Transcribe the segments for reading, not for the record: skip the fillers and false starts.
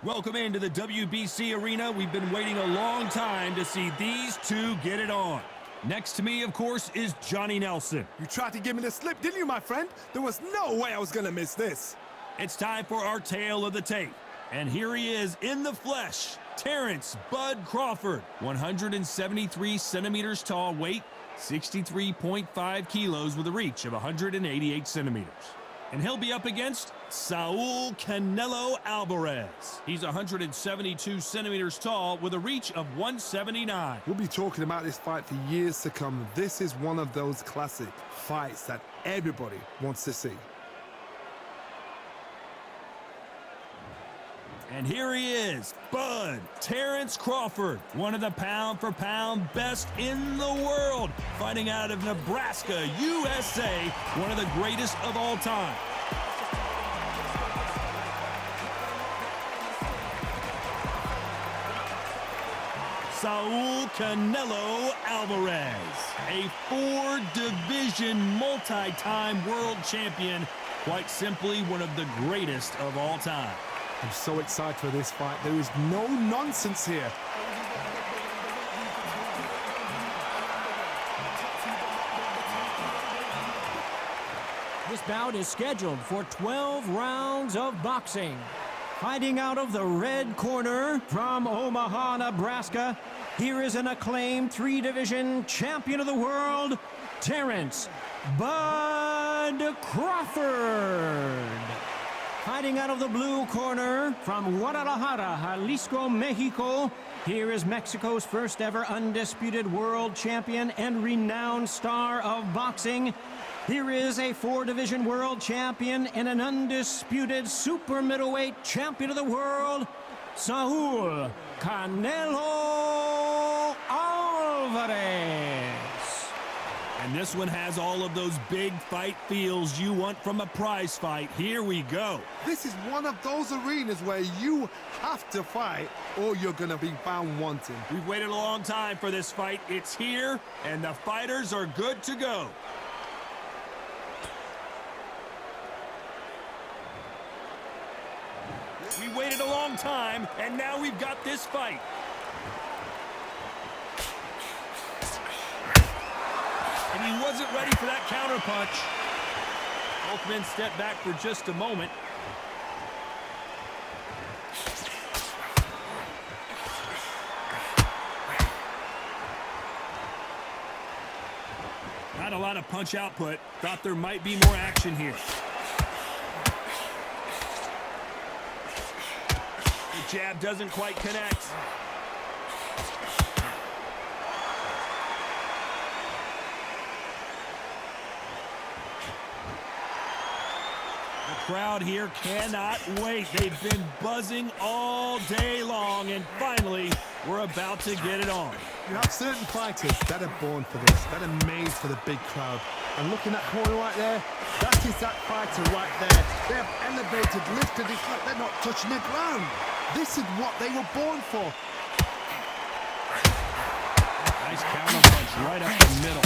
Welcome into the WBC arena. We've been waiting a long time to see these two get it on. Next to me, of course, is Johnny Nelson. You tried to give me the slip, didn't you, my friend? There was no way I was going to miss this. It's time for our tale of the tape. And here he is in the flesh, Terrence Bud Crawford. 173 centimeters tall, weight 63.5 kilos with a reach of 188 centimeters. And he'll be up against Saul Canelo Alvarez. He's 172 centimeters tall with a reach of 179. We'll be talking about this fight for years to come. This is one of those classic fights that everybody wants to see. And here he is, Bud Terrence Crawford, one of the pound-for-pound best in the world, fighting out of Nebraska, USA, one of the greatest of all time. Saul Canelo Alvarez, a four-division, multi-time world champion, quite simply one of the greatest of all time. I'm so excited for this fight. There is no nonsense here. This bout is scheduled for 12 rounds of boxing. Fighting out of the red corner from Omaha, Nebraska, here is an acclaimed three-division champion of the world, Terrence Bud Crawford. Fighting out of the blue corner from Guadalajara, Jalisco, Mexico, here is Mexico's first ever undisputed world champion and renowned star of boxing. Here is a four-division world champion and an undisputed super middleweight champion of the world, Saul Canelo Alvarez. And this one has all of those big fight feels you want from a prize fight. Here we go. This is one of those arenas where you have to fight or you're going to be found wanting. We've waited a long time for this fight. It's here, and the fighters are good to go. We waited a long time, and now we've got this fight. And he wasn't ready for that counter punch. Both men step back for just a moment. Not a lot of punch output. Thought there might be more action here. The jab doesn't quite connect. The crowd here cannot wait. They've been buzzing all day long, and finally, we're about to get it on. You have certain fighters that are born for this, that are made for the big crowd. And looking at that corner right there, that is that fighter right there. They have elevated, lifted, it's like they're not touching the ground. This is what they were born for. Nice counter punch right up the middle.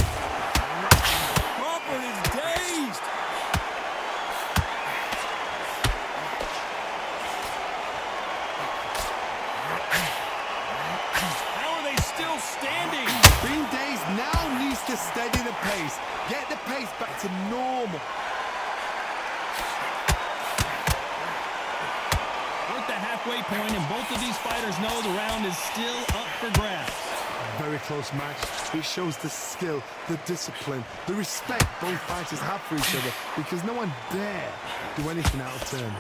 Crawford is dazed. How are they still standing? Being dazed now needs to steady the pace. Get the pace back to normal. We're at the halfway point, and both of these fighters know the round is still up for grabs. Very close match. It shows the skill, the discipline, the respect both fighters have for each other, because no one dare do anything out of turn.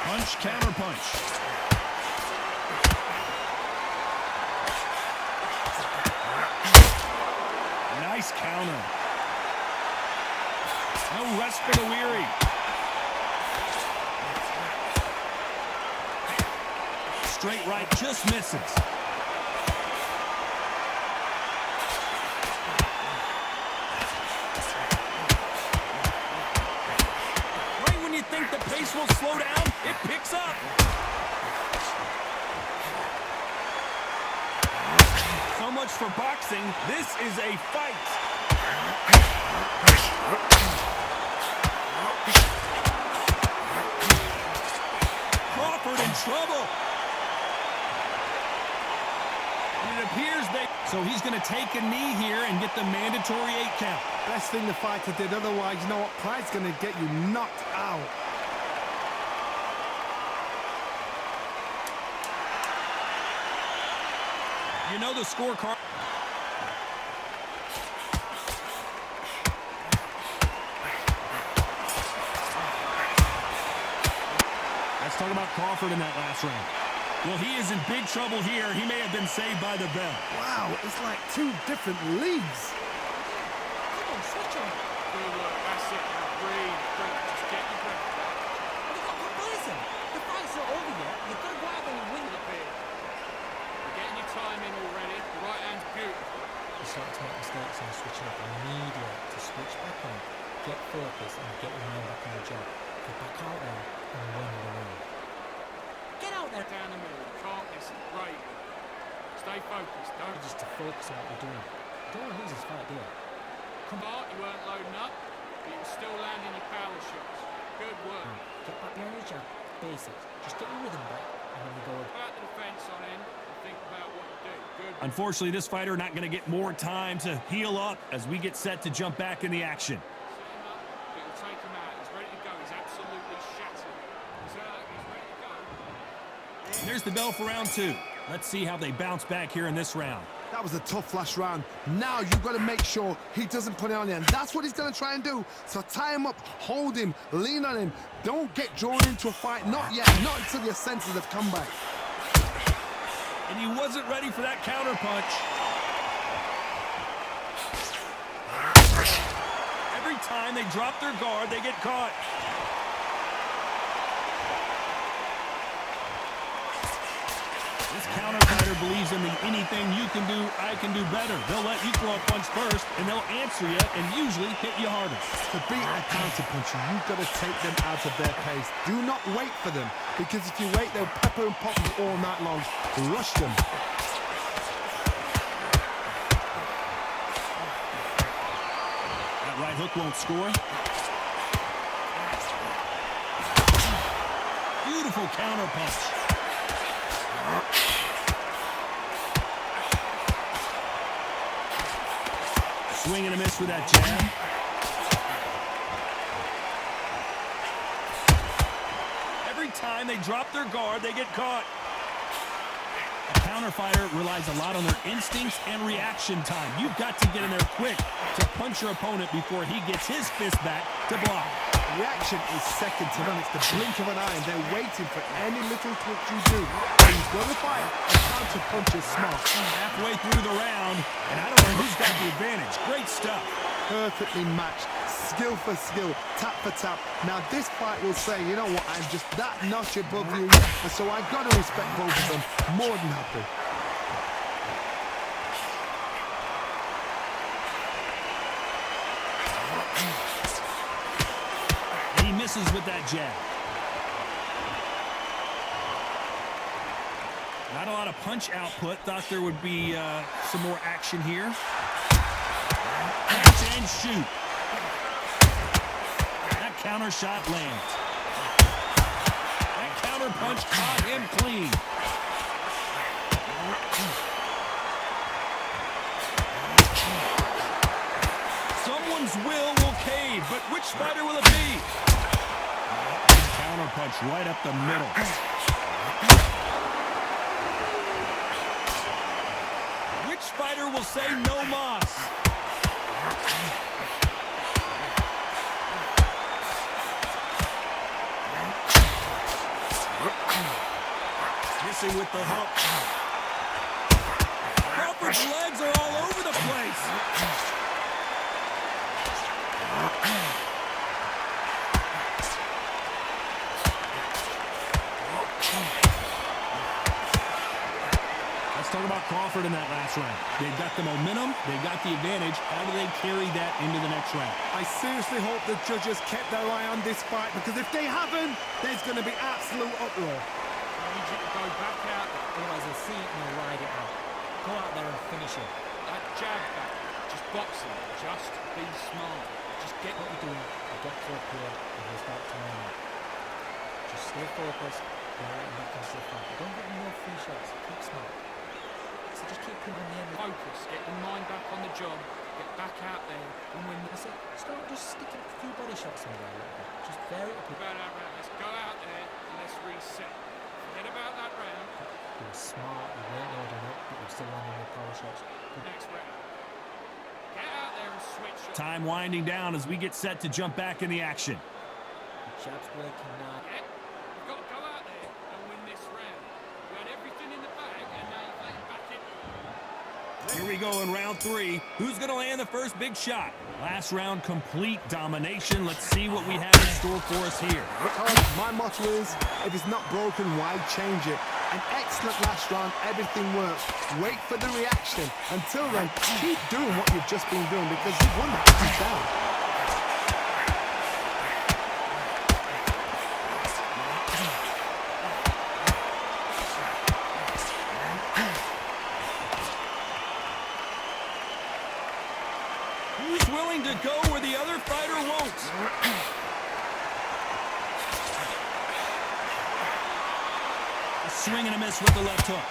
Punch, counter punch. Nice counter. No rest for the weary. Straight right just misses. Right when you think the pace will slow down, it picks up. So much for boxing. This is a fight. appears so he's going to take a knee here and get the mandatory 8 count. Best thing the fighter did, otherwise, you know what? Pride's going to get you knocked out. You know the scorecard. Let's talk about Crawford in that last round. Well, he is in big trouble here. He may have been saved by the bell. Wow, it's like 2 different leagues. Come on, switch on. Good work, that's it. Now breathe, just get your breath. But listen, the fight's not over yet. You've got to go out there and win it. You're getting your time in already. The right hand's beautiful. You're starting to make mistakes and switching up. I need you to switch back on, get focused, and get your mind back on the job. Get back out there and win the round. Get out there. Down the middle, you can't miss it. Great. Stay focused, don't Just to focus on what you're doing. You don't want to lose this fight, do you? start. You weren't loading up, but you were still landing your power shots. Good work. Get back behind your jab. Basics. Just get your rhythm back, and then we go. Back to the fence on in and think about what you do. Good. Unfortunately, this fighter not going to get more time to heal up as we get set to jump back in the action. Set him up, but you'll take him out. He's ready to go. He's absolutely shattered. He's ready to go. There's the bell for round 2. Let's see how they bounce back here in this round. That was a tough last round. Now you've got to make sure he doesn't put it on you, and that's what he's going to try and do. So tie him up, hold him, lean on him. Don't get drawn into a fight. Not yet. Not until your senses have come back. And he wasn't ready for that counter punch. Every time they drop their guard, they get caught. This counter fighter believes in the anything you can do, I can do better. They'll let you throw a punch first, and they'll answer you and usually hit you harder. To beat a counter puncher, you've got to take them out of their pace. Do not wait for them, because if you wait, they'll pepper and pop you all night long. Rush them. That right hook won't score. Beautiful counter punch. Swing and a miss with that jab. Every time they drop their guard, they get caught. A counter fighter relies a lot on their instincts and reaction time. You've got to get in there quick to punch your opponent before he gets his fist back to block. Reaction is second to none. It's the blink of an eye, and they're waiting for any little touch you do. When you've got to fight, a counter punch is smart. Halfway through the round, and I don't know who's got the advantage. Great stuff. Perfectly matched, skill for skill, tap for tap. Now this fight will say, you know what, I'm just that notch above you, and so I've got to respect both of them. More than happy. He misses with that jab. Not a lot of punch output. Thought there would be some more action here. Catch and shoot. That counter shot lands. That counter punch caught him clean. Someone's will cave, but which fighter will it be? Counter punch right up the middle. Which fighter will say no mas? Missing with the hook. Crawford's legs are all over the place. Let's talk about Crawford in that last round. They've got the momentum, they've got the advantage. How do they carry that into the next round? I seriously hope the judges kept their eye on this fight, because if they haven't, there's going to be absolute uproar. I need you to go back out. Otherwise, they'll see it and they'll ride it out. Go out there and finish it. That jab back. Just boxing. Just be smart. Just get what you're doing. You got to up here and he'll start turning out. Just stay focused. Go out and back into the fight. Don't get any more free shots. Keep smart. So just keep him on the end. Focus, get your mind back on the job, get back out there and win the... That's it. Start just sticking a few body shots in there a little bit. Just vary it up. About that round. Let's go out there and let's reset. Forget about that round. He was smart, he weren't loading up, but he was still landing with power shots. Good. Next round. Get out there and switch up. Time winding down as we get set to jump back in the action. The jab's working now. Yeah, you've got to go out there and win this round. You had everything in the bag and now you're playing back in. Here we go in round 3. Who's going to land the first big shot? Last round, complete domination. Let's see what we have in store for us here. My motto is, if it's not broken, why change it? An excellent last round, everything works. Wait for the reaction. Until then, keep doing what you've just been doing because you've won that hands down. Who's willing to go where the other fighter won't? A swing and a miss with the left hook.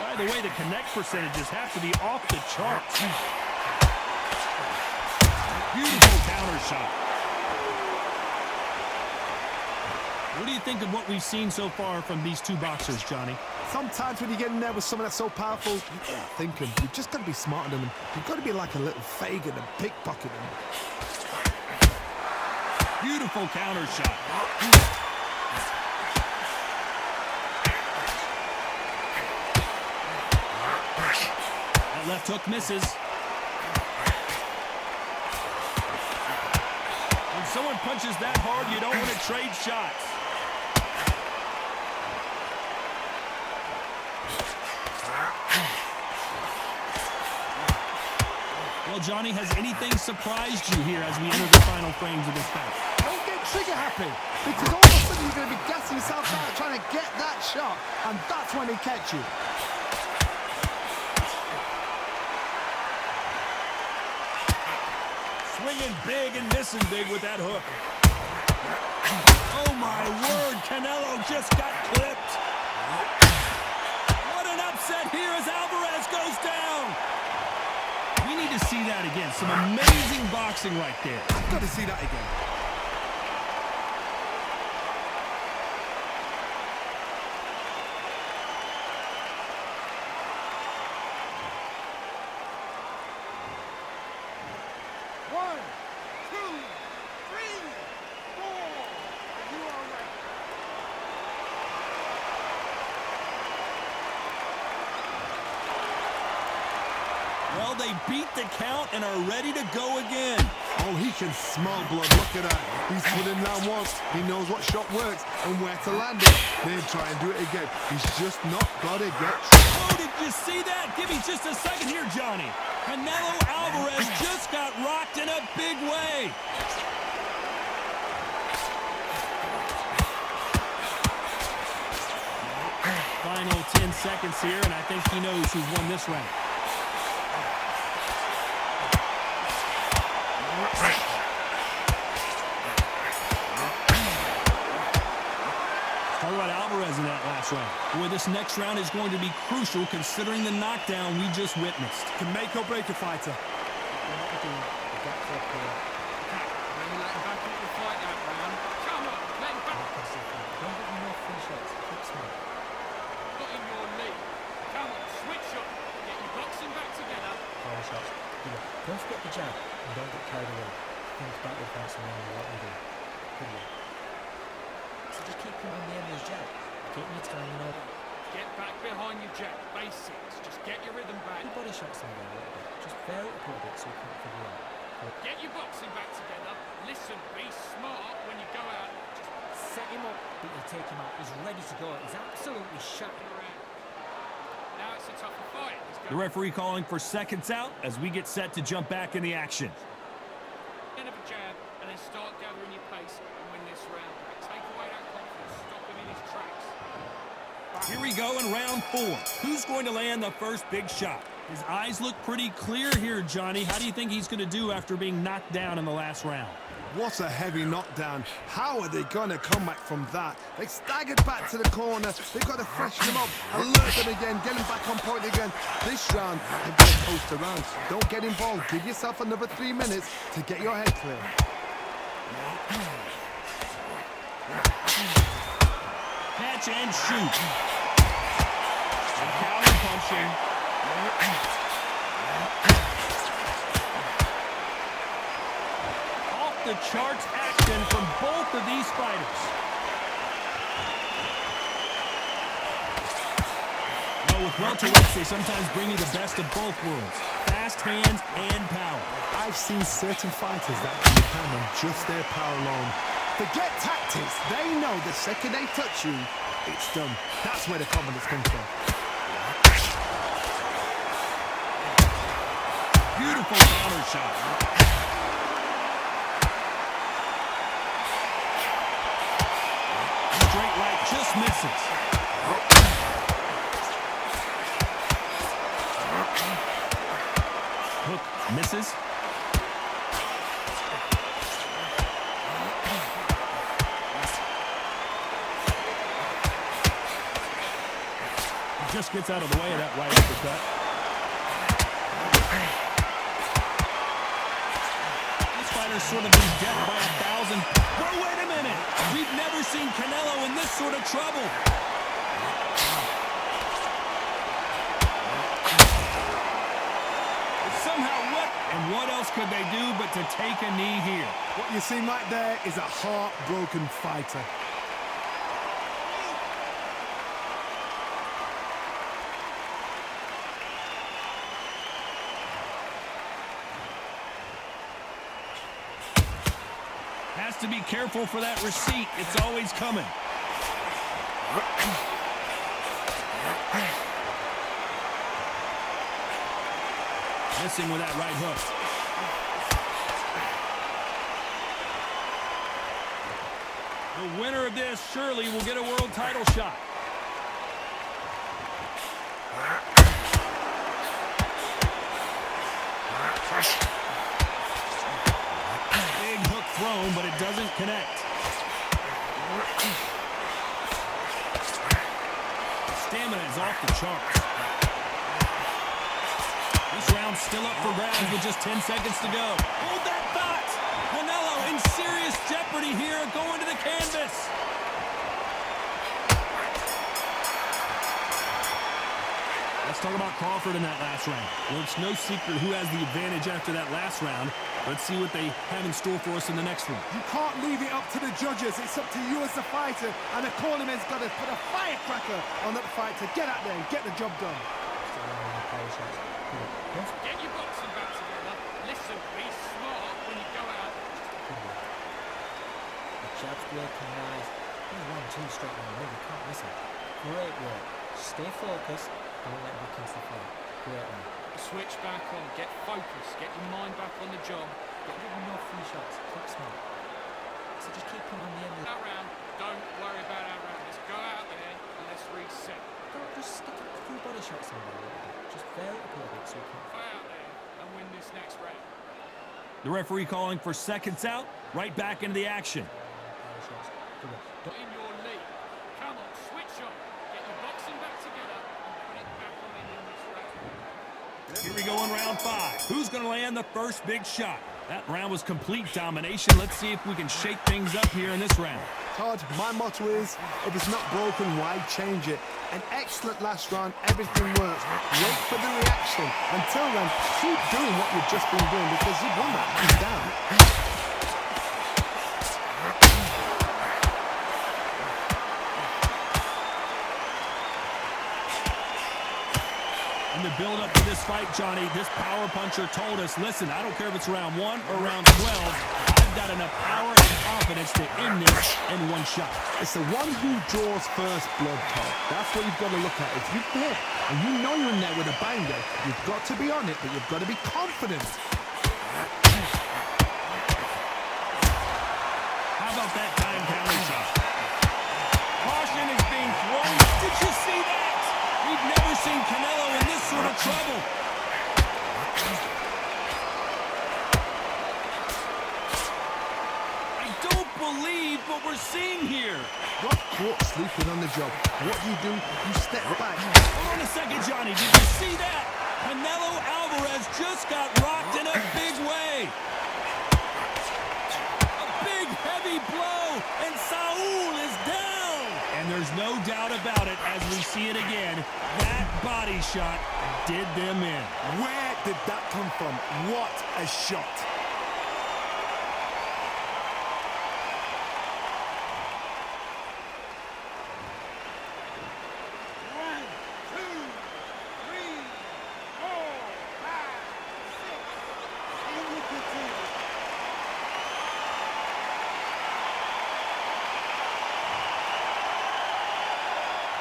By the way, the connect percentages have to be off the charts. Beautiful counter shot. What do you think of what we've seen so far from these two boxers, Johnny? Sometimes when you get in there with someone that's so powerful, you're thinking, you've just got to be smarter than them. You've got to be like a little Fagin and pickpocket them. Beautiful counter shot. That left hook misses. When someone punches that hard, you don't want to trade shots. Well, Johnny, has anything surprised you here as we enter the final frames of this bout? Don't get trigger happy, because all of a sudden you're going to be gassing yourself out trying to get that shot, and that's when they catch you. Swinging big and missing big with that hook. Oh my word, Canelo just got clipped. What an upset here as Alvarez goes down. We need to see that again. Some amazing boxing right there. I've got to see that again. One, two, three, four. You are ready. Well, they beat the count and are ready to go again. Oh, he can smell blood. Look at that. He's put him down once. He knows what shot works and where to land it. Then try and do it again. He's just not got to get... Oh, did you see that? Give me just a second here, Johnny. Canelo Alvarez just got rocked in a big way. Final 10 seconds here, and I think he knows who's won this round. Talk about Alvarez in that last round. Boy, this next round is going to be crucial considering the knockdown we just witnessed. Can make or break a fighter. Don't forget the jab and don't get carried away. Think back with that and know what we do. Good luck. So just keep him on the end of his jab. Keep your time, you know. Get back behind your jab. Basics. Just get your rhythm back. Your body shots in there a little bit. Just vary it up a little bit so you can figure out. Get your boxing back together. Listen, be smart when you go out. Just Set him up, but you take him out. He's ready to go. He's absolutely shattered. around. Now it's a tougher fight. The referee calling for seconds out as we get set to jump back in the action. End of a jab and then start gathering your pace and win this round. Take away that confidence, stop him in his tracks. Here we go in round 4. Who's going to land the first big shot? His eyes look pretty clear here, Johnny. How do you think he's going to do after being knocked down in the last round? What a heavy knockdown. How are they going to come back from that? They staggered back to the corner. They've got to freshen them up, alert them again, get them back on point again. This round, they've got to post around. Don't get involved. Give yourself another 3 minutes to get your head clear. Catch and shoot. And counter punching. Off the charts action from both of these fighters. Now with welterweights, they sometimes bring you the best of both worlds. Fast hands and power. I've seen certain fighters that can depend on just their power alone. Forget tactics. They know the second they touch you, it's done. That's where the confidence comes from. Beautiful counter shot. Straight right just misses. Hook misses. Just gets out of the way of that right uppercut. This fighter's sort of been death by 1,000. But wait a minute! We've never seen Canelo in this sort of trouble. It's somehow what? And what else could they do but to take a knee here? What you see right there is a heartbroken fighter. Has to be careful for that receipt. It's always coming. Missing with that right hook. The winner of this surely will get a world title shot. Big hook thrown, but it doesn't connect. Stamina is off the charts. This round's still up for grabs with just 10 seconds to go. Hold that thought! Canelo in serious jeopardy here, going to the canvas. Let's talk about Crawford in that last round. Well, it's no secret who has the advantage after that last round. Let's see what they have in store for us in the next one. You can't leave it up to the judges. It's up to you as the fighter, and the cornerman's got to put a firecracker on that fight to get out there and get the job done. Get your boxing back together. Listen, be smart when you go out. The jab's working nice. He's 1-2 straight on the ring. You can't miss it. Great work. Stay focused. Don't let back into the fight. Great one. Switch back on. Get focused. Get your mind back on the job. Get rid of no free shots. Keep smart. So just keep putting on the end of That round, don't worry about our round. Let's go out there and let's reset. Don't just stick a few body shots in there a little bit. Just vary it up a little bit so you can. Go out there and win this next round. The referee calling for seconds out. Right back into the action. Body shots. Good work. Don't In your lead. Come on, switch on. Get your boxing back together and put it back on in this round. Here we go in round 5. Who's going to land the first big shot? That round was complete domination. Let's see if we can shake things up here in this round. Todd, my motto is, if it's not broken, why change it? An excellent last round, everything works. Wait for the reaction. Until then, keep doing what you've just been doing because you've won that hands down. In the build-up to this fight, Johnny, this power puncher told us, listen, I don't care if it's round 1 or round 12, I've got enough power and confidence to end this in one shot. It's the one who draws first blood, Todd. That's what you've got to look at. If you've hit and you know you're in there with a banger, you've got to be on it, but you've got to be confident. How about that time counter shot? Caution is being thrown. Did you see that? We've never seen Canelo in this sort of trouble. job. What do? You step back. Hold on a second, Johnny. Did you see that? Canelo Alvarez just got rocked in a big way. A big, heavy blow, and Saul is down. And there's no doubt about it as we see it again. That body shot did them in. Where did that come from? What a shot.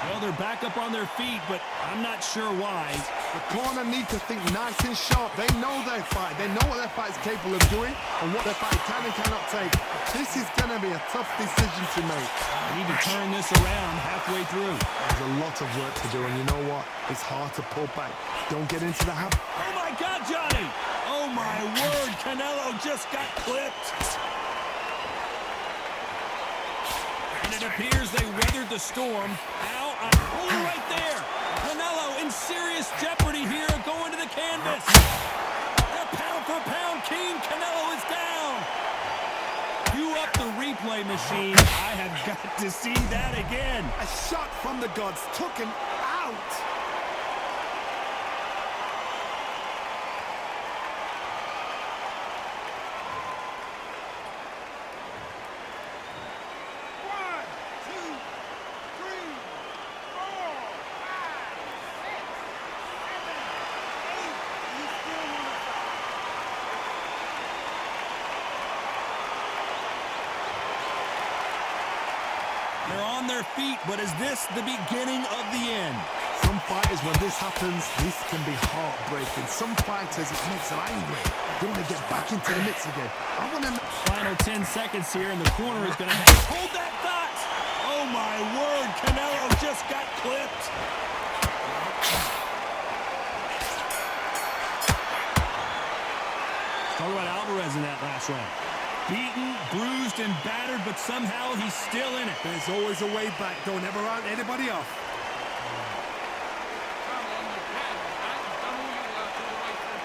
Well, they're back up on their feet, but I'm not sure why. The corner need to think nice and sharp. They know their fight. They know what their fight is capable of doing and what their fight can and cannot take. This is going to be a tough decision to make. They need to turn this around halfway through. There's a lot of work to do, and you know what? It's hard to pull back. Don't get into the habit. Oh, my God, Johnny! Oh, my word, Canelo just got clipped. And it appears they weathered the storm. Now, right there. Canelo in serious jeopardy here, going to the canvas. The pound-for-pound king, Canelo is down. Cue up the replay machine. I have got to see that again. A shot from the gods took him out. They're on their feet, but is this the beginning of the end? Some fighters, when this happens, this can be heartbreaking. Some fighters, it makes them angry. They want to get back into the mix again. I want to... Final 10 seconds here, and the corner is going to hold that thought. Oh, my word. Canelo just got clipped. Talk about Alvarez in that last round. Beaten, bruised, and battered, but somehow he's still in it. There's always a way back. Don't ever round anybody off. Come on, you can. You've done all your work all the way through.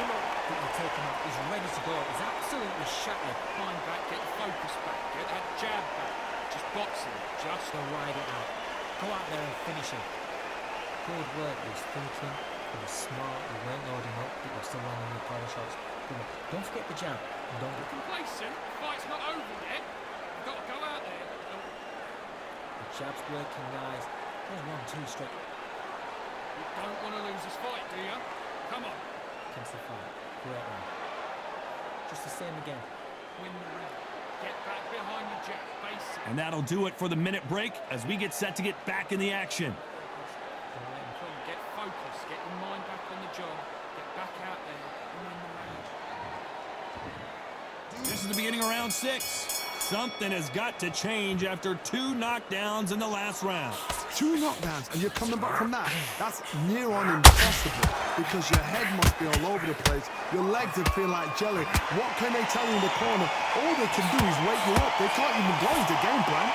Come on. Quickly taken up. He's ready to go. He's absolutely shattered. Climb back, get your focus back, get that jab back. Just boxing, just Go ride it out. Go out there and finish him. Good work. He was thinking. He was smart. He weren't loading up. He was still landing the power shots. Don't forget the jab. And don't get complacent. The fight's not over yet. You've got to go out there. the jabs working nice. There's 1-2 straight. You don't want to lose this fight, do you? Come on. Against the fight. Great round. Just the same again. Win the round. Get back behind your jab. Basic. And that'll do it for the minute break as we get set to get back in the action. Come on, get focused. Get your mind back on the job. Get back out there and win the round. This is the beginning of round 6. Something has got to change after 2 knockdowns in the last round. 2 knockdowns, and you're coming back from that. That's near on impossible because your head must be all over the place. Your legs would feel like jelly. What can they tell you in the corner? All they can do is wake you up. They can't even go into game plan.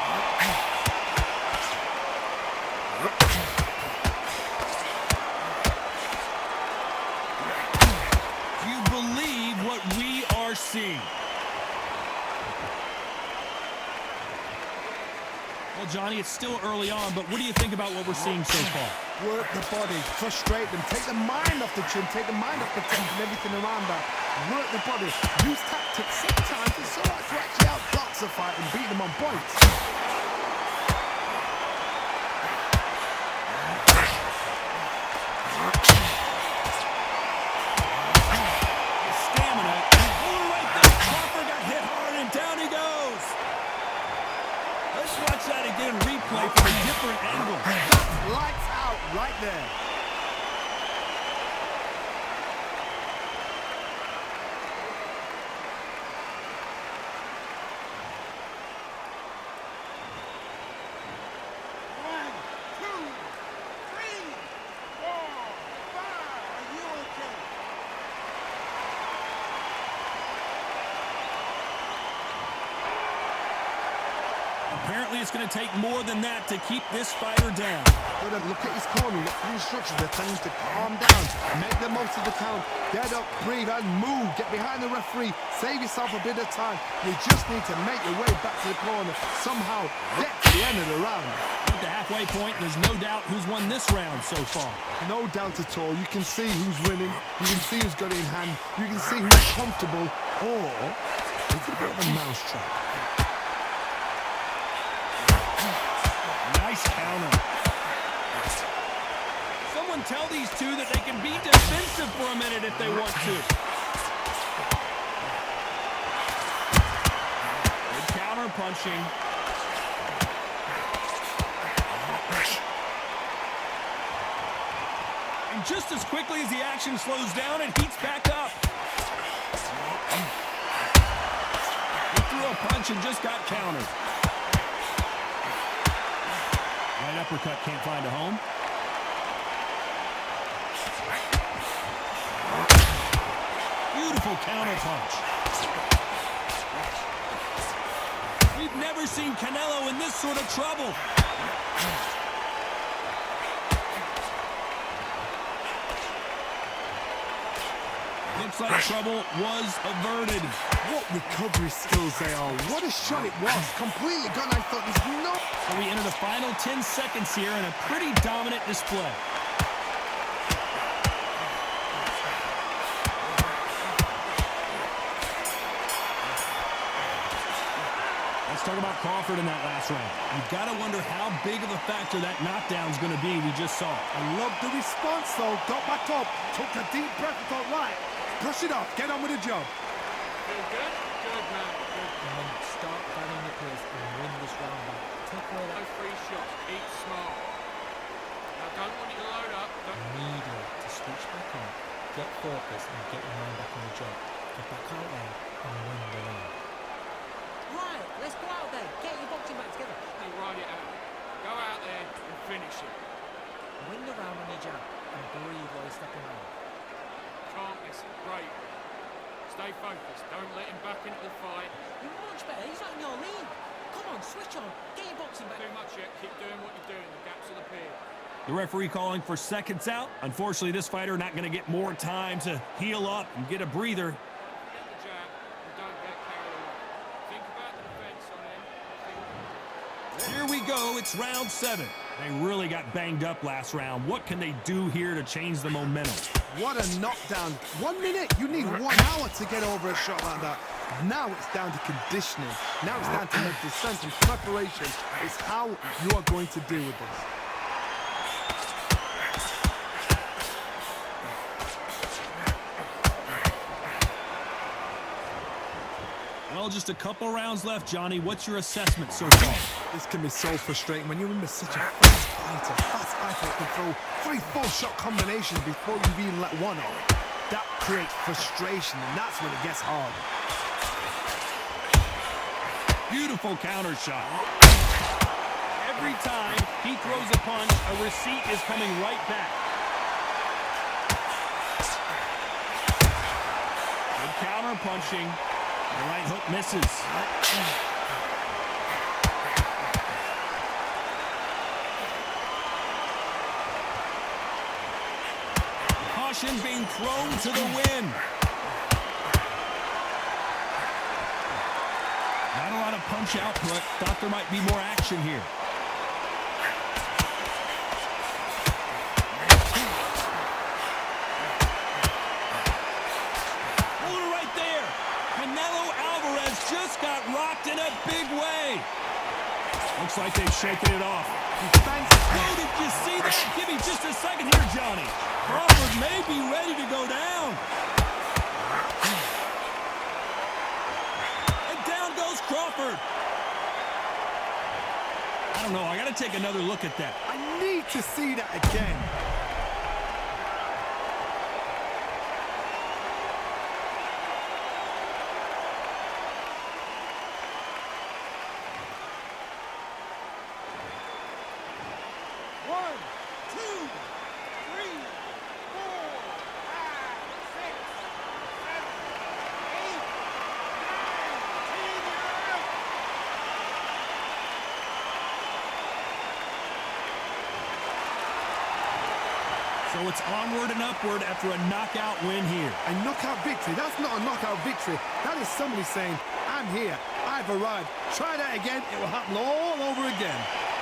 Do you believe what we are seeing? Well, Johnny, it's still early on, but what do you think about what we're seeing so far? Work the body, frustrate them, take the mind off the chin, take the mind off the tent and everything around that. Work the body, use tactics. Sometimes it's so hard to actually outbox a fight and beat them on points. Stamina. Oh, right there. Crawford got hit hard, and down he goes. Let's watch that again, replay from a different angle. Lights out right there. it's going to take more than that to keep this fighter down. But look at his corner, look at the instructions. They're telling him to calm down, make the most of the count, get up, breathe, and move. Get behind the referee, save yourself a bit of time. You just need to make your way back to the corner. Somehow get to the end of the round. At the halfway point, there's no doubt who's won this round so far. No doubt at all. You can see who's winning. You can see who's got it in hand. You can see who's comfortable. Or it's a bit of a mousetrap. Nice counter. Someone tell these two that they can be defensive for a minute if they want to. Good counter punching. And just as quickly as the action slows down, it heats back up. He threw a punch and just got countered. Right uppercut can't find a home. Beautiful counter punch. We've never seen Canelo in this sort of trouble. Looks like trouble was averted. What recovery skills they are. What a shot it was. Completely gone. I thought there's no... So we enter the final 10 seconds here in a pretty dominant display. Let's talk about Crawford in that last round. You've got to wonder how big of a factor that knockdown's going to be we just saw. I love the response, though. Got back up, took a deep breath, and thought, right, brush it off, get on with the job. Feel good? Good, man. Good. And then start carrying the pace and win this round back. Take away that No free shots. Eat smart. Now, don't want you to load up. media to switch back on, get focused and get your mind back on the job. Get back out there and win the round. Right, let's go out there. Get your boxing back together. And ride it out. Go out there and finish it. Win the round on your jab and breathe while you're stepping around. Can't miss it. Great. Stay focused. Don't let him back into the fight. You're much better. He's not in your league. Come on, switch on. Get your boxing back. Too much yet. Keep doing what you're doing. The gaps will appear. The referee calling for seconds out. Unfortunately, this fighter not going to get more time to heal up and get a breather. Get the jab and don't get carried away. Think about the defense on him. Here we go. It's round 7. They really got banged up last round. What can they do here to change the momentum? What a knockdown. 1 minute. You need 1 hour to get over a shot like that. Now it's down to conditioning. Now it's down to mental strength and preparation. It's how you are going to deal with this. Well, just a couple rounds left, Johnny. What's your assessment so far? This can be so frustrating when you're in such a fast fighter. Fast fighter can throw 3 full-shot combinations before you've even let one off. That creates frustration, and that's when it gets hard. Beautiful counter shot. Every time he throws a punch, a receipt is coming right back. Good counter punching. The right hook misses. Caution being thrown to the wind. Not a lot of punch output. Thought there might be more action here. Hold it right there. Canelo Alvarez just got rocked in a big way. Looks like they've shaken it off. Oh, did you see that? Give me just a second here, Johnny. Crawford may be ready to go down. And down goes Crawford. I don't know. I got to take another look at that. I need to see that again. So it's onward and upward after a knockout win here. A knockout victory? That's not a knockout victory. That is somebody saying, I'm here, I've arrived. Try that again, it will happen all over again.